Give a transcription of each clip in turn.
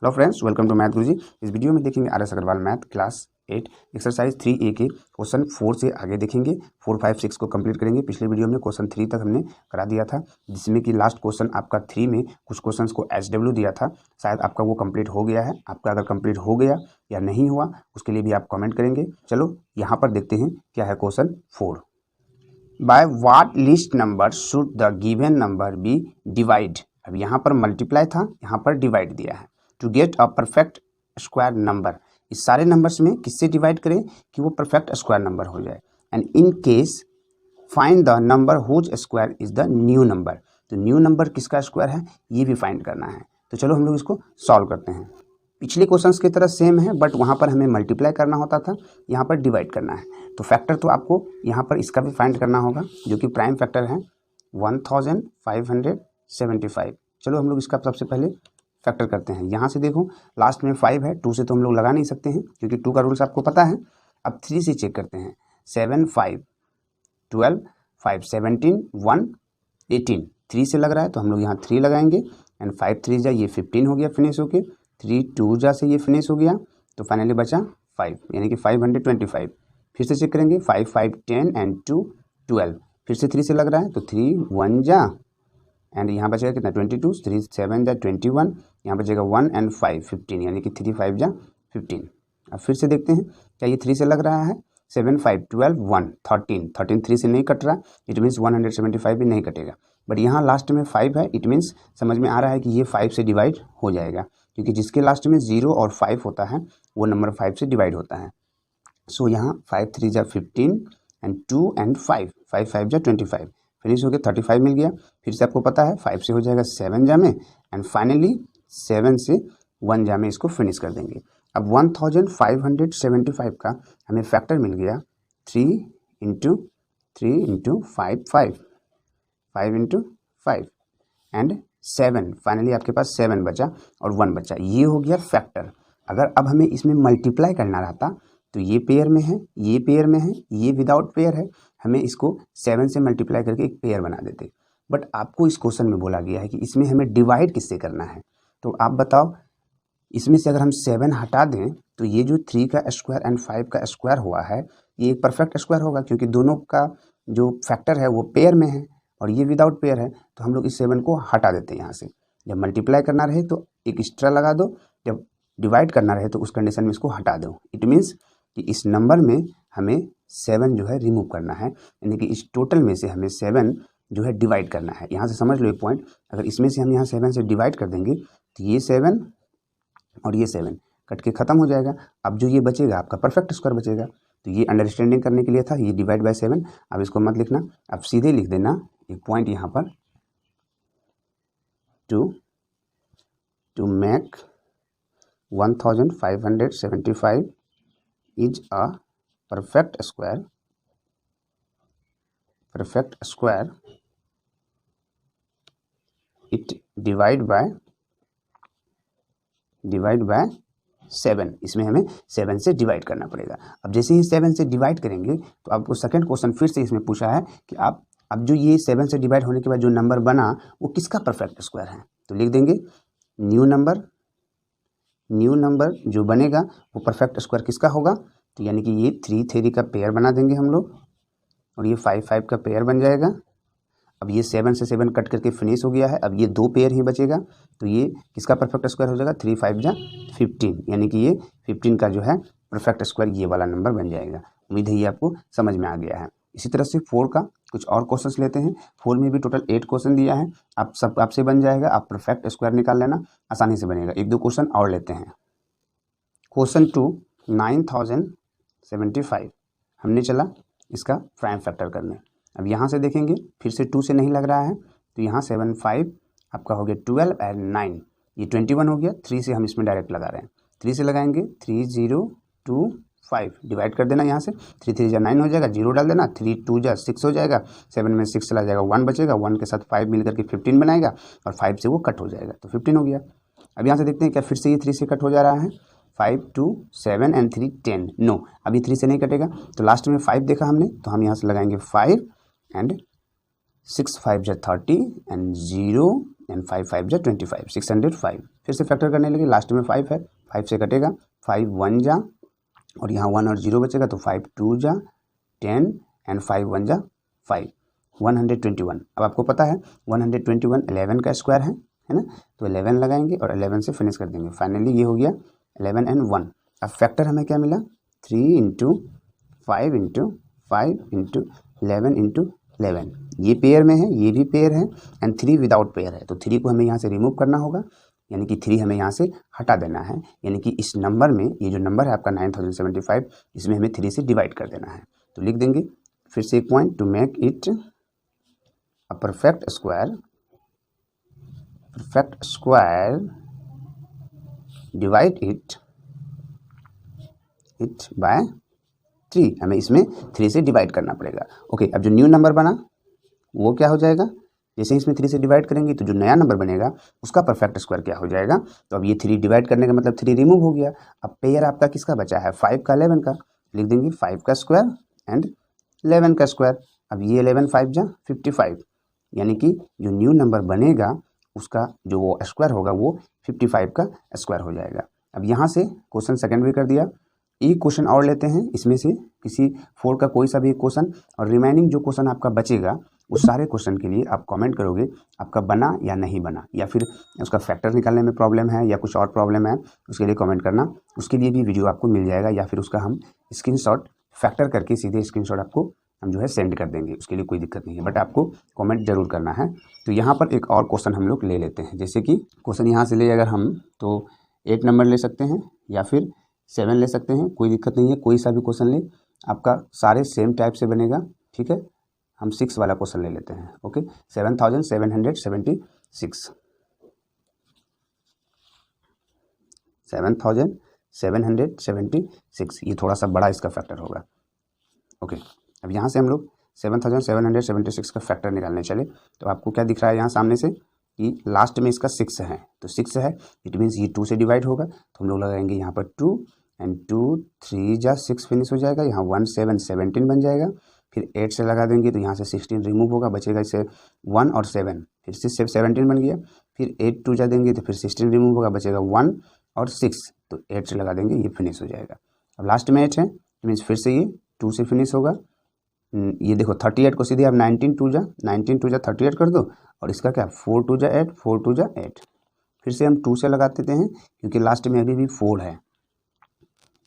Hello friends, welcome to math Guruji. इस video में देखेंगे R S Agrawal math class 8 exercise 3A के क्वेश्चन 4 से आगे देखेंगे। 4, 5, 6 को कंप्लीट करेंगे। पिछले वीडियो में क्वेश्चन 3 तक हमने करा दिया था, जिसमें कि लास्ट क्वेश्चन आपका 3 में कुछ क्वेश्चंस को SW दिया था। शायद आपका वो कंप्लीट हो गया है। आपका अगर कंप्लीट हो गया या नहीं हुआ उसके लिए भी आप कमेंट करेंगे। चलो यहाँ पर देखते हैं क्या है question 4। By what least number should the given number be divide. अब यहाँ पर मल्टीप्लाई था, यहाँ पर डिवाइड दिया है। To get a perfect square number, इस सारे नंबर्स में किससे डिवाइड करें कि वो परफेक्ट स्क्वायर नंबर हो जाए। And in case find the number whose square is the new number. तो न्यू नंबर किसका स्क्वायर है ये भी फाइंड करना है। तो चलो हम लोग इसको सॉल्व करते हैं। पिछले क्वेश्चंस की तरह सेम है, बट वहाँ पर हमें मल्टीप्लाई करना होता था, यहाँ पर डिवाइड करना है। तो फैक्टर तो आपको यहाँ पर इसका भी फाइंड करना होगा, जो कि प्राइम फैक्टर है 1575। चलो हम लोग इसका सबसे पहले फैक्टर करते हैं। यहाँ से देखो लास्ट में 5 है, 2 से तो हम लोग लगा नहीं सकते हैं क्योंकि 2 का रूल्स आपको पता है। अब 3 से चेक करते हैं। 7 5 12 5 17 1 18, 3 से लग रहा है तो हम लोग यहाँ 3 लगाएंगे। एंड 5 3 जा ये 15 हो गया फिनिश होके। 3 2 जा से ये फिनिश हो गया, तो फाइनली बचा 5, यानी कि 525। फिर से चेक करेंगे। 5 5 10 एंड 2 12, फिर से 3 से लग रहा है तो 3 1 जा एंड यहाँ बचेगा कितना 22, 3 7 जा 21, यहाँ बचेगा 1 एंड 5 15, यानी कि 3 5 जा 15। अब फिर से देखते हैं क्या ये 3 से लग रहा है। 7 5 12 1 13, 3 से नहीं कट रहा, इट मीन्स 175 भी नहीं कटेगा। बट यहाँ लास्ट में 5 है, इट मीन्स समझ में आ रहा है कि ये 5 से डिवाइड हो जाएगा, क्योंकि जिसके लास्ट में 0 और 5 होता है वो नंबर 5 से डिवाइड होता है। सो यहाँ 5 3 जा 15 एंड 2 एंड 5 5 5 जा 25, फिनिश हो गया 35 मिल गया। फिर से आपको पता है 5 से हो जाएगा 7 जा में, एंड फाइनली 7 से 1 जा में इसको फिनिश कर देंगे। अब 1575 का हमें फैक्टर मिल गया 3 इंटू 5 5 इंटू 5 एंड 7, फाइनली आपके पास 7 बचा और 1 बचा। ये हो गया फैक्टर। अगर अब हमें इसमें मल्टीप्लाई करना रहता तो ये पेयर में है, ये पेयर में है, ये विदाउट पेयर है, हमें इसको 7 से मल्टीप्लाई करके एक पेयर बना देते। बट आपको इस क्वेश्चन में बोला गया है कि इसमें हमें डिवाइड किससे करना है। तो आप बताओ, इसमें से अगर हम 7 हटा दें तो ये जो 3 का स्क्वायर एंड 5 का स्क्वायर हुआ है ये एक परफेक्ट स्क्वायर होगा, क्योंकि दोनों का जो फैक्टर है वो पेयर में है और ये विदाउट पेयर है। तो हम लोग इस 7 को हटा देते हैं यहाँ से। जब मल्टीप्लाई करना रहे तो एक एक्स्ट्रा लगा दो, जब डिवाइड करना रहे तो उस कंडीशन में इसको हटा दो। इट मीन्स कि इस नंबर में हमें 7 जो है रिमूव करना है, यानी कि इस टोटल में से हमें 7 जो है डिवाइड करना है। यहाँ से समझ लो एक पॉइंट, अगर इसमें से हम यहाँ 7 से डिवाइड कर देंगे तो ये 7 और ये 7 कट के ख़त्म हो जाएगा। अब जो ये बचेगा आपका परफेक्ट स्क्वायर बचेगा। तो ये अंडरस्टैंडिंग करने के लिए था, ये डिवाइड बाय 7। अब इसको मत लिखना, अब सीधे लिख देना एक पॉइंट यहाँ पर, to make 1575 is a perfect square it divide by 7। इसमें हमें 7 से डिवाइड करना पड़ेगा। अब जैसे ही 7 से डिवाइड करेंगे तो आपको सेकंड क्वेश्चन फिर से इसमें पूछा है कि आप अब जो ये 7 से डिवाइड होने के बाद जो नंबर बना वो किसका परफेक्ट स्क्वायर है। तो लिख देंगे न्यू नंबर जो बनेगा वो परफेक्ट स्क्वायर किसका होगा। तो यानी कि ये 3 3 का पेयर बना देंगे हम लोग और ये 5 5 का पेयर बन जाएगा। अब ये 7 से 7 कट करके फिनिश हो गया है, अब ये 2 पेयर ही बचेगा। तो ये किसका परफेक्ट स्क्वायर हो जाएगा 3 5 जा 15, यानी कि ये 15 का जो है परफेक्ट स्क्वायर ये वाला नंबर बन जाएगा। उम्मीद है ये आपको समझ में आ गया है। इसी तरह से 4 का कुछ और क्वेश्चंस लेते हैं। 4 में भी टोटल 8 क्वेश्चन दिया है, आप सब आपसे बन जाएगा। आप परफेक्ट स्क्वायर निकाल लेना, आसानी से बनेगा। 1-2 क्वेश्चन और लेते हैं। क्वेश्चन 2 9075, हमने चला इसका प्राइम फैक्टर करने। अब यहाँ से देखेंगे फिर से 2 से नहीं लग रहा है, तो यहाँ 7 5 आपका हो गया 12 एंड 9 ये 21 हो गया। 3 से हम इसमें डायरेक्ट लगा रहे हैं, 3 से लगाएंगे 3 0 2 5 डिवाइड कर देना। यहाँ से 3 3 जा 9 हो जाएगा, 0 डाल देना। 3 2 जा 6 हो जाएगा, 7 में 6 चला जाएगा, 1 बचेगा, 1 के साथ 5 मिल करके 15 बनाएगा और 5 से वो कट हो जाएगा, तो 15 हो गया। अब यहाँ से देखते हैं क्या फिर से ये 3 से कट हो जा रहा है। 5 2 7 एंड 3 10, नो अभी 3 से नहीं कटेगा। तो लास्ट में 5 देखा हमने, तो हम यहाँ से लगाएंगे 5 एंड 6 5 जा 30 एंड 0 एंड 5 5 जा 25, 605। फिर से फैक्टर करने लगे, लास्ट में 5 है, 5 से कटेगा, 5 1 जा और यहाँ 1 और 0 बचेगा, तो 5 2 जा 10 एंड 5 1 जा 5, 121। अब आपको पता है 121 11 का स्क्वायर है ना, तो 11 लगाएंगे और 11 से फिनिश कर देंगे। फाइनली ये हो गया 11 एंड 1। अब फैक्टर हमें क्या मिला, 3 इंटू 5 इंटू 5 इंटू 11 इंटू 11। ये पेयर में है, ये भी पेयर है एंड 3 विदाउट पेयर है, तो 3 को हमें यहाँ से रिमूव करना होगा, यानी कि 3 हमें यहाँ से हटा देना है, यानी कि इस नंबर में, ये जो नंबर है आपका 9075, इसमें हमें 3 से डिवाइड कर देना है। तो लिख देंगे फिर से एक point, to make it a perfect square divide it by 3, हमें इसमें 3 से डिवाइड करना पड़ेगा। ओके, अब जो न्यू नंबर बना वो क्या हो जाएगा, जैसे ही इसमें 3 से डिवाइड करेंगे तो जो नया नंबर बनेगा उसका परफेक्ट स्क्वायर क्या हो जाएगा, तो अब ये 3 डिवाइड करने का मतलब 3 रिमूव हो गया। अब पेयर आपका किसका बचा है, 5 का 11 का, लिख देंगे 5 का स्क्वायर एंड 11 का स्क्वायर। अब ये 11 5 जा 55, यानी कि जो न्यू नंबर बनेगा उसका जो वो स्क्वायर होगा वो 55 का स्क्वायर हो जाएगा। अब यहाँ से क्वेश्चन सेकेंड भी कर दिया। एक क्वेश्चन और लेते हैं, इसमें से किसी 4 का कोई सा भी क्वेश्चन, और रिमेनिंग जो क्वेश्चन आपका बचेगा उस सारे क्वेश्चन के लिए आप कमेंट करोगे आपका बना या नहीं बना, या फिर उसका फैक्टर निकालने में प्रॉब्लम है या कुछ और प्रॉब्लम है, उसके लिए कमेंट करना। उसके लिए भी वीडियो आपको मिल जाएगा, या फिर उसका हम स्क्रीनशॉट फैक्टर करके सीधे स्क्रीनशॉट आपको हम जो है सेंड कर देंगे, उसके लिए कोई दिक्कत नहीं है, बट आपको कमेंट जरूर करना है। तो यहाँ पर एक और क्वेश्चन हम लोग ले लेते हैं, जैसे कि क्वेश्चन यहाँ से ले अगर हम तो 8 नंबर ले सकते हैं या फिर 7 ले सकते हैं, कोई दिक्कत नहीं है, कोई सा भी क्वेश्चन ले, आपका सारे सेम टाइप से बनेगा। ठीक है, हम 6 वाला क्वेश्चन ले लेते हैं। ओके, 7776 7776, ये थोड़ा सा बड़ा इसका फैक्टर होगा। ओके, अब यहाँ से हम लोग 7776 का फैक्टर निकालने चले, तो आपको क्या दिख रहा है यहाँ सामने से कि लास्ट में इसका 6 है, तो 6 है, इट मीन्स ये 2 से डिवाइड होगा, तो हम लोग लगाएंगे यहाँ पर 2 एंड 2 3 जा 6 फिनिश हो जाएगा, यहाँ 1 7 17 बन जाएगा। फिर 8 से लगा देंगे तो यहाँ से 16 रिमूव होगा, बचेगा इससे 1 और 7, फिर से 17 बन गया। फिर 8 2 जा देंगे तो फिर 16 रिमूव होगा, बचेगा 1 और 6, तो 8 से लगा देंगे, ये फिनिश हो जाएगा। अब लास्ट में 8 है, मीन्स फिर से ये 2 से फिनिश होगा। ये देखो 38 को सीधे आप 19 2 जा 38 कर दो, और इसका क्या 4 2 जा 8 4 2 जा 8, फिर से हम 2 से लगा देते हैं क्योंकि लास्ट में अभी भी 4 है,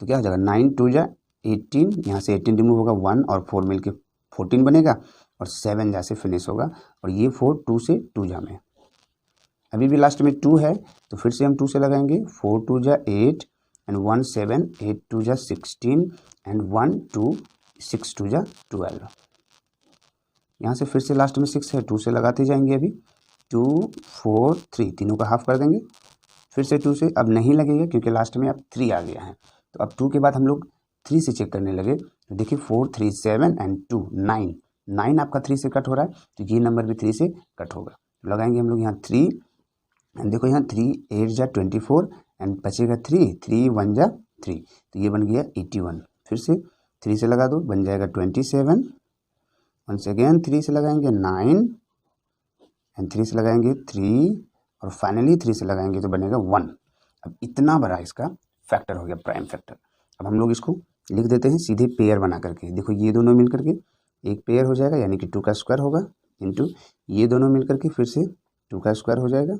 तो क्या हो जाएगा 9 2 जा 18, यहाँ से 18 रिमूव होगा, 1 और 4 मिलके 14 बनेगा, और 7 जा से फिनिश होगा, और ये 4 2 से 2 जा में अभी भी लास्ट में 2 है, तो फिर से हम 2 से लगाएंगे, 4 2 जा 8 एंड 1 7 8 2 जा 16 एंड 1 2 6 2 जा 12। यहाँ से फिर से लास्ट में 6 है, 2 से लगाते जाएंगे, अभी 2 4 3 तीनों का हाफ कर देंगे, फिर से 2 से, अब नहीं लगेगा क्योंकि लास्ट में अब 3 आ गया है, तो अब 2 के बाद हम लोग 3 से चेक करने लगे, तो देखिए 4 3 7 एंड 2 9 आपका 3 से कट हो रहा है, तो ये नंबर भी 3 से कट होगा, तो लगाएंगे हम लोग यहाँ 3 एंड देखो यहाँ 3 8 जा 24 एंड बचेगा 3 1 जा 3, तो ये बन गया 81। फिर से 3 से लगा दो, बन जाएगा 27, वंस अगेन 3 से लगाएंगे 9 एंड 3 से लगाएंगे 3, और फाइनली 3 से लगाएंगे तो बनेगा 1। अब इतना बड़ा इसका फैक्टर हो गया, प्राइम फैक्टर। अब हम लोग इसको लिख देते हैं सीधे पेयर बना करके, देखो ये दोनों मिल करके एक पेयर हो जाएगा, यानी कि 2 का स्क्वायर होगा, इंटू ये दोनों मिल करके फिर से 2 का स्क्वायर हो जाएगा।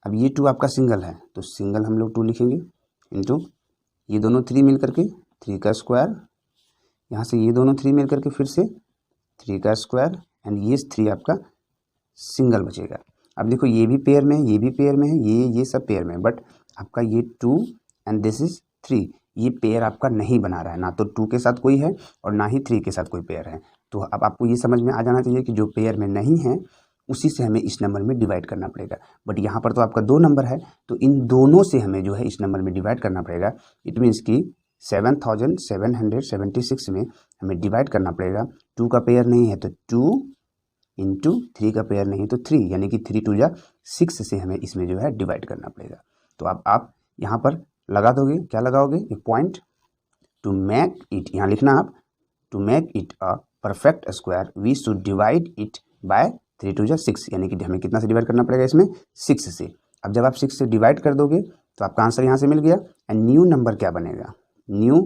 अब ये 2 आपका सिंगल है, तो सिंगल हम लोग 2 लिखेंगे, इंटू ये दोनों 3 मिल करके 3 का स्क्वायर, यहाँ से ये दोनों 3 मिल करके फिर से 3 का स्क्वायर, एंड ये 3 आपका सिंगल बचेगा। अब देखो ये भी पेयर में है, ये भी पेयर में है, ये सब पेयर में है, बट आपका ये 2 एंड दिस इज 3, ये पेयर आपका नहीं बना रहा है, ना तो 2 के साथ कोई है और ना ही 3 के साथ कोई पेयर है। तो अब आपको ये समझ में आ जाना चाहिए कि जो पेयर में नहीं है उसी से हमें इस नंबर में डिवाइड करना पड़ेगा, बट यहाँ पर तो आपका 2 नंबर है, तो इन दोनों से हमें जो है इस नंबर में डिवाइड करना पड़ेगा। इट मीन्स कि 7776 में हमें डिवाइड करना पड़ेगा। 2 का पेयर नहीं है तो 2 इंटू 3 का पेयर नहीं तो 3, यानी कि 3 2 जा 6 से हमें इसमें जो है डिवाइड करना पड़ेगा। तो अब आप यहाँ पर लगा दोगे, क्या लगाओगे, एक पॉइंट, टू मेक इट, यहाँ लिखना आप, to make it a perfect square we should divide it by 3 2 जा 6, यानी कि हमें कितना से डिवाइड करना पड़ेगा इसमें 6 से। अब जब आप 6 से डिवाइड कर दोगे तो आपका आंसर यहाँ से मिल गया। एंड न्यू नंबर क्या बनेगा, न्यू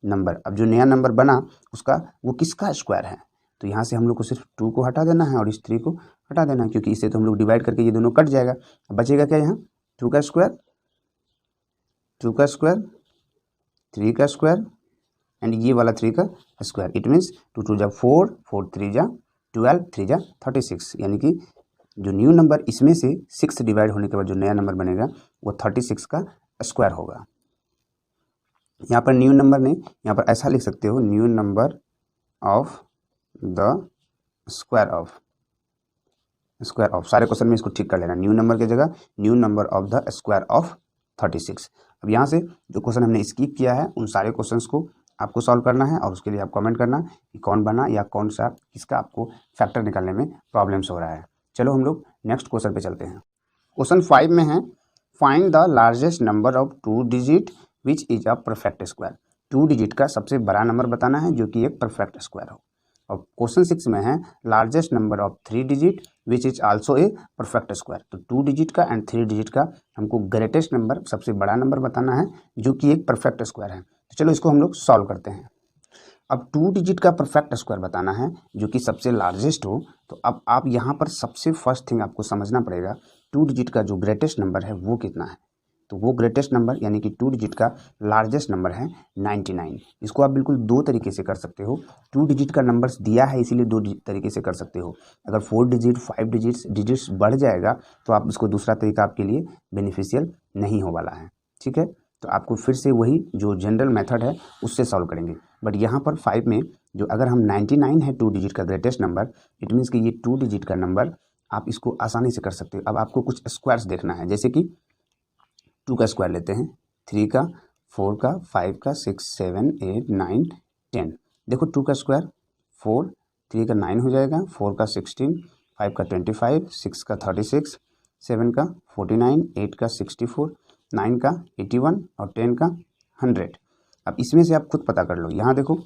नंबर, अब जो नया नंबर बना उसका वो किसका स्क्वायर है, तो यहाँ से हम लोग को सिर्फ 2 को हटा देना है और इस 3 को हटा देना है, क्योंकि इससे तो हम लोग डिवाइड करके ये दोनों कट जाएगा। अब बचेगा क्या यहाँ, 2 का स्क्वायर, 2 का स्क्वायर, 3 का स्क्वायर एंड ये वाला 3 का स्क्वायर। इट मीन्स 2 2 जा 4, 4 3 जा 12, 3 जा 36, यानी कि जो न्यू नंबर इसमें से 6 डिवाइड होने के बाद जो नया नंबर बनेगा वो 36 का स्क्वायर होगा। यहाँ पर न्यू नंबर नहीं, यहाँ पर ऐसा लिख सकते हो, new number of the square of, square of, सारे क्वेश्चन में इसको ठीक कर लेना, न्यू नंबर की जगह new number of the square of 36। अब यहाँ से जो क्वेश्चन हमने स्किप किया है उन सारे क्वेश्चंस को आपको सॉल्व करना है और उसके लिए आप कमेंट करना कि कौन बना या कौन सा किसका आपको फैक्टर निकालने में प्रॉब्लम्स हो रहा है। चलो हम लोग नेक्स्ट क्वेश्चन पे चलते हैं। क्वेश्चन 5 में है, find the largest number of 2 digit which is a perfect square. 2 digit का सबसे बड़ा नंबर बताना है जो कि एक परफेक्ट स्क्वायर हो। और क्वेश्चन 6 में है, largest number of 3 digit which is also a perfect square. तो 2 डिजिट का एंड 3 डिजिट का हमको ग्रेटेस्ट नंबर, सबसे बड़ा नंबर बताना है जो कि एक परफेक्ट स्क्वायर है। तो चलो इसको हम लोग सॉल्व करते हैं। अब 2 डिजिट का परफेक्ट स्क्वायर बताना है जो कि सबसे लार्जेस्ट हो, तो अब आप यहाँ पर सबसे फर्स्ट थिंग आपको समझना पड़ेगा 2 डिजिट का जो ग्रेटेस्ट नंबर है वो कितना है। तो वो ग्रेटेस्ट नंबर यानी कि 2 डिजिट का लार्जेस्ट नंबर है 99। इसको आप बिल्कुल 2 तरीके से कर सकते हो। 2 डिजिट का नंबर्स दिया है इसीलिए 2 तरीके से कर सकते हो। अगर 4 डिजिट 5 डिजिट्स बढ़ जाएगा तो आप इसको दूसरा तरीका आपके लिए बेनिफिशियल नहीं हो वाला है, ठीक है। तो आपको फिर से वही जो जनरल मेथड है उससे सॉल्व करेंगे। बट यहाँ पर 5 में जो अगर हम 99 है 2 डिजिट का ग्रेटेस्ट नंबर, इट मीन्स कि ये 2 डिजिट का नंबर आप इसको आसानी से कर सकते हो। अब आपको कुछ स्क्वायर्स देखना है, जैसे कि 2 का स्क्वायर लेते हैं, 3 का, 4 का, 5 का, 6 7 8 9 10। देखो 2 का स्क्वायर 4, 3 का 9 हो जाएगा, 4 का 16, 5 का 25, 6 का 36, 7 का 49, 8 का 64, 9 का 81 और 10 का 100। अब इसमें से आप खुद पता कर लो। यहाँ देखो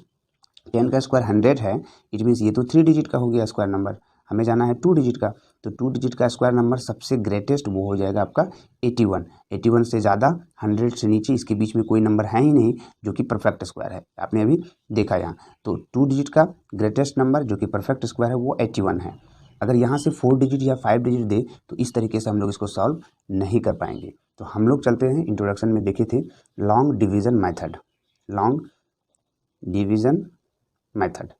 10 का स्क्वायर 100 है, इट मीन्स ये तो 3 डिजिट का हो गया स्क्वायर नंबर, हमें जाना है 2 डिजिट का। तो 2 डिजिट का स्क्वायर नंबर सबसे ग्रेटेस्ट वो हो जाएगा आपका 81। 81 से ज़्यादा 100 से नीचे इसके बीच में कोई नंबर है ही नहीं जो कि परफेक्ट स्क्वायर है, आपने अभी देखा यहाँ। तो 2 डिजिट का ग्रेटेस्ट नंबर जो कि परफेक्ट स्क्वायर है वो 81 है। अगर यहाँ से 4 डिजिट या 5 डिजिट दे तो इस तरीके से हम लोग इसको सॉल्व नहीं कर पाएंगे। तो हम लोग चलते हैं, इंट्रोडक्शन में देखे थे long division method, long division method.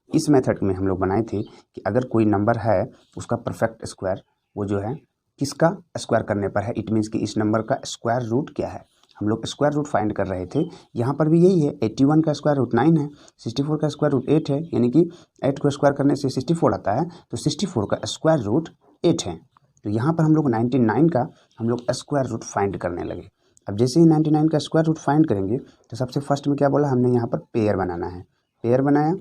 इस मेथड में हम लोग बनाए थे कि अगर कोई नंबर है उसका परफेक्ट स्क्वायर वो जो है किसका स्क्वायर करने पर है, इट मीन्स कि इस नंबर का स्क्वायर रूट क्या है। हम लोग स्क्वायर रूट फाइंड कर रहे थे, यहाँ पर भी यही है। 81 का स्क्वायर रूट 9 है, 64 का स्क्वायर रूट 8 है, यानी कि 8 को स्क्वायर करने से 64 आता है, तो 64 का स्क्वायर रूट 8 है। तो यहाँ पर हम लोग 99 का हम लोग स्क्वायर रूट फाइंड करने लगे। अब जैसे ही 99 का स्क्वायर रूट फाइंड करेंगे तो सबसे फर्स्ट में क्या बोला हमने, यहाँ पर पेयर बनाना है। पेयर बनाया,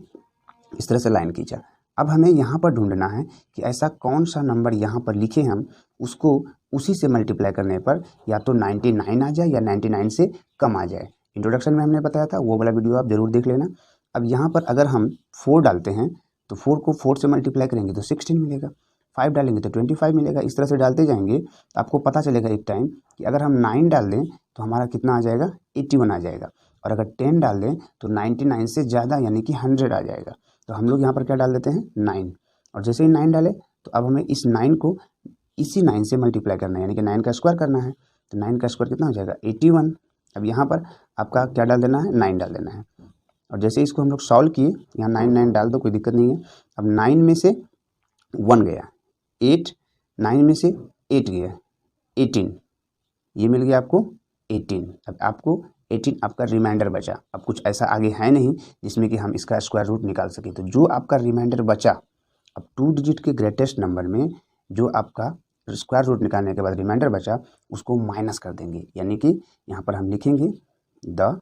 इस तरह से लाइन खींचा। अब हमें यहाँ पर ढूंढना है कि ऐसा कौन सा नंबर यहाँ पर लिखे हम उसको उसी से मल्टीप्लाई करने पर या तो 99 आ जाए या 99 से कम आ जाए। इंट्रोडक्शन में हमने बताया था, वो वाला वीडियो आप जरूर देख लेना। अब यहाँ पर अगर हम 4 डालते हैं तो 4 को 4 से मल्टीप्लाई करेंगे तो 16 मिलेगा, 5 डालेंगे तो 25 मिलेगा। इस तरह से डालते जाएंगे तो आपको पता चलेगा एक टाइम कि अगर हम 9 डाल दें तो हमारा कितना आ जाएगा, 81 आ जाएगा। और अगर 10 डाल दें तो 99 से ज़्यादा यानी कि 100 आ जाएगा। तो हम लोग यहाँ पर क्या डाल देते हैं, 9। और जैसे ही 9 डाले तो अब हमें इस 9 को इसी 9 से मल्टीप्लाई करना है, यानी कि 9 का स्क्वायर करना है। तो 9 का स्क्वायर कितना हो जाएगा, 81। अब यहाँ पर आपका क्या डाल देना है, 9 डाल देना है। और जैसे इसको हम लोग सॉल्व किए, यहाँ 9 9 डाल दो, कोई दिक्कत नहीं है। अब 9 में से 1 गया 8, 9 में से 8 गया 18, ये मिल गया आपको 18। अब आपको 18 आपका रिमाइंडर बचा। अब कुछ ऐसा आगे है नहीं जिसमें कि हम इसका स्क्वायर रूट निकाल सकें। तो जो आपका रिमाइंडर बचा, अब 2 डिजिट के ग्रेटेस्ट नंबर में जो आपका स्क्वायर रूट निकालने के बाद रिमाइंडर बचा उसको माइनस कर देंगे, यानी कि यहाँ पर हम लिखेंगे the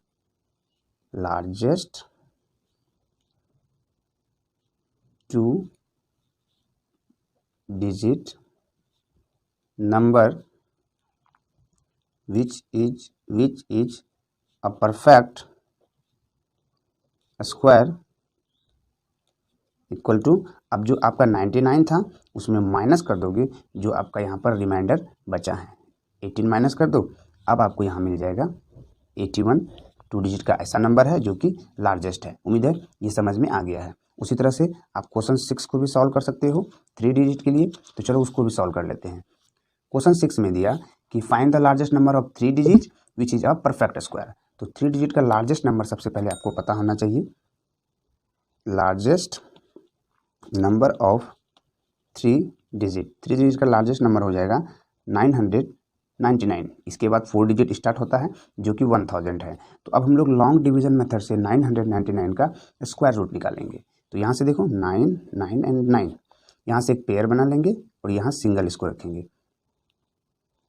largest 2 digit number which is a perfect square equal to, अब जो आपका 99 था उसमें माइनस कर दोगे जो आपका यहाँ पर रिमाइंडर बचा है, 18 माइनस कर दो, अब आपको यहाँ मिल जाएगा 81। 2 डिजिट का ऐसा नंबर है जो कि लार्जेस्ट है। उम्मीद है ये समझ में आ गया है। उसी तरह से आप क्वेश्चन 6 को भी सॉल्व कर सकते हो 3 डिजिट के लिए, तो चलो उसको भी सॉल्व कर लेते हैं। क्वेश्चन 6 में दिया कि find the largest number of 3 digit which is a perfect square. तो 3 डिजिट का लार्जेस्ट नंबर सबसे पहले आपको पता होना चाहिए। Largest number of 3 digit, 3 digit का लार्जेस्ट नंबर हो जाएगा 999। इसके बाद 4 डिजिट स्टार्ट होता है जो कि 1000 है। तो अब हम लोग लॉन्ग डिवीजन मेथड से 999 का स्क्वायर रूट निकालेंगे। तो यहाँ से देखो 9, 9 एंड 9, यहाँ से एक पेयर बना लेंगे और यहाँ सिंगल इसको रखेंगे।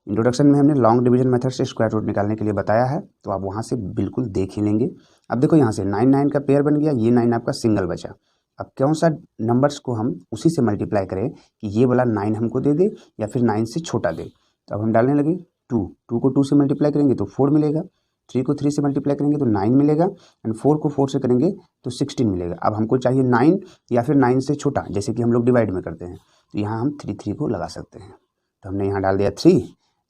इंट्रोडक्शन में हमने लॉन्ग डिवीजन मेथड से स्क्वायर रूट निकालने के लिए बताया है, तो आप वहाँ से बिल्कुल देख ही लेंगे। अब देखो यहाँ से 9, 9 का पेयर बन गया, ये 9 आपका सिंगल बचा। अब कौन सा नंबर्स को हम उसी से मल्टीप्लाई करें कि ये वाला 9 हमको दे दे या फिर 9 से छोटा दे। तो अब हम डालने लगे 2 को 2 से मल्टीप्लाई करेंगे तो 4 मिलेगा, 3 को 3 से मल्टीप्लाई करेंगे तो 9 मिलेगा, एंड 4 को 4 से करेंगे तो 16 मिलेगा। अब हमको चाहिए 9 या फिर 9 से छोटा, जैसे कि हम लोग डिवाइड में करते हैं, तो यहाँ हम 3 को लगा सकते हैं। तो हमने यहाँ डाल दिया 3,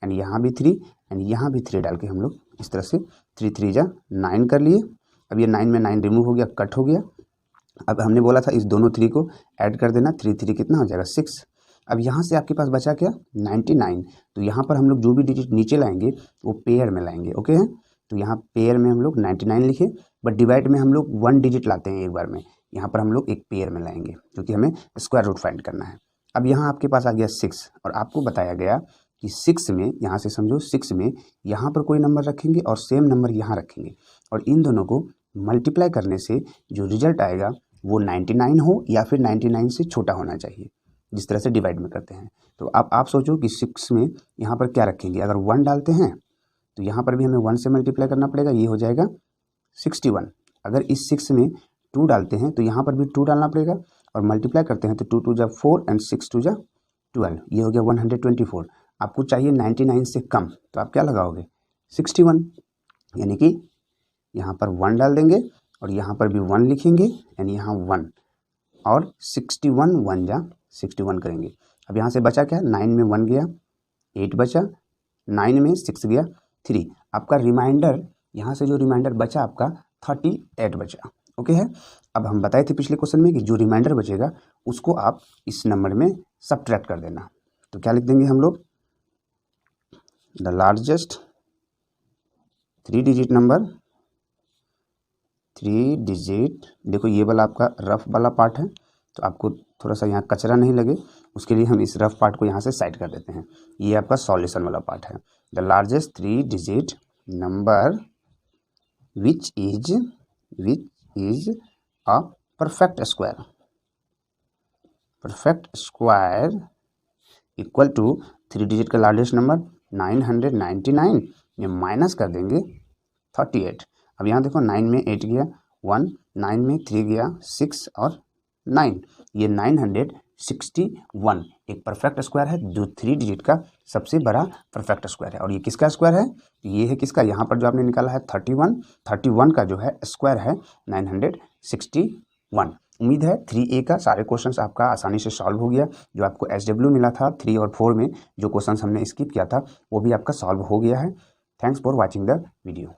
एंड यहाँ भी 3, एंड यहाँ भी 3 डाल के हम लोग इस तरह से 3 3 जा 9 कर लिए। अब ये 9 में 9 रिमूव हो गया, कट हो गया। अब हमने बोला था इस दोनों 3 को ऐड कर देना, 3 3 कितना हो जाएगा 6। अब यहाँ से आपके पास बचा क्या 99। तो यहाँ पर हम लोग जो भी डिजिट नीचे लाएंगे वो पेयर में लाएंगे, ओके है। तो यहाँ पेयर में हम लोग 99 लिखे, बट डिवाइड में हम लोग 1 डिजिट लाते हैं एक बार में। यहाँ पर हम लोग एक पेयर में लाएंगे क्योंकि हमें स्क्वायर रूट फाइंड करना है। अब यहाँ आपके पास आ गया 6, और आपको बताया गया कि 6 में, यहाँ से समझो 6 में यहाँ पर कोई नंबर रखेंगे और सेम नंबर यहाँ रखेंगे, और इन दोनों को मल्टीप्लाई करने से जो रिजल्ट आएगा वो 99 हो या फिर 99 से छोटा होना चाहिए, जिस तरह से डिवाइड में करते हैं। तो आप सोचो कि 6 में यहाँ पर क्या रखेंगे। अगर 1 डालते हैं तो यहाँ पर भी हमें 1 से मल्टीप्लाई करना पड़ेगा, ये हो जाएगा 61। अगर इस 6 में 2 डालते हैं तो यहाँ पर भी 2 डालना पड़ेगा, और मल्टीप्लाई करते हैं तो 2 2 जा 4 एंड 6 2 जा 12, ये हो गया 124। आपको चाहिए 99 से कम, तो आप क्या लगाओगे 61, यानी कि यहाँ पर 1 डाल देंगे और यहाँ पर भी 1 लिखेंगे, यानी यहाँ 1, और 61 1 जा 61 करेंगे। अब यहाँ से बचा क्या, 9 में 1 गया, 8 बचा, 9 में 6 गया 3। आपका रिमाइंडर, यहाँ से जो रिमाइंडर बचा आपका 38 बचा, ओके है। अब हम बताए थे पिछले क्वेश्चन में कि जो रिमाइंडर बचेगा उसको आप इस नंबर में सब्ट्रैक्ट कर देना। तो क्या लिख देंगे हम लोग, the largest 3 digit number, 3 digit, देखो ये वाला आपका रफ वाला पार्ट है, तो आपको थोड़ा सा यहाँ कचरा नहीं लगे उसके लिए हम इस रफ पार्ट को यहाँ से साइड कर देते हैं। ये आपका सॉल्यूशन वाला पार्ट है। The largest 3 digit number which is a perfect square equal to 3 digit का लार्जेस्ट नंबर 999 में माइनस कर देंगे 38। अब यहाँ देखो 9 में 8 गया 1, 9 में 3 गया 6 और 9, ये 961 एक परफेक्ट स्क्वायर है, जो 3 डिजिट का सबसे बड़ा परफेक्ट स्क्वायर है। और ये किसका स्क्वायर है, ये है किसका, यहाँ पर जो आपने निकाला है 31 का जो है स्क्वायर है 961। उम्मीद है 3A का सारे क्वेश्चंस आपका आसानी से सॉल्व हो गया। जो आपको SW मिला था 3 और 4 में जो क्वेश्चंस हमने स्किप किया था वो भी आपका सॉल्व हो गया है। Thanks for watching the video.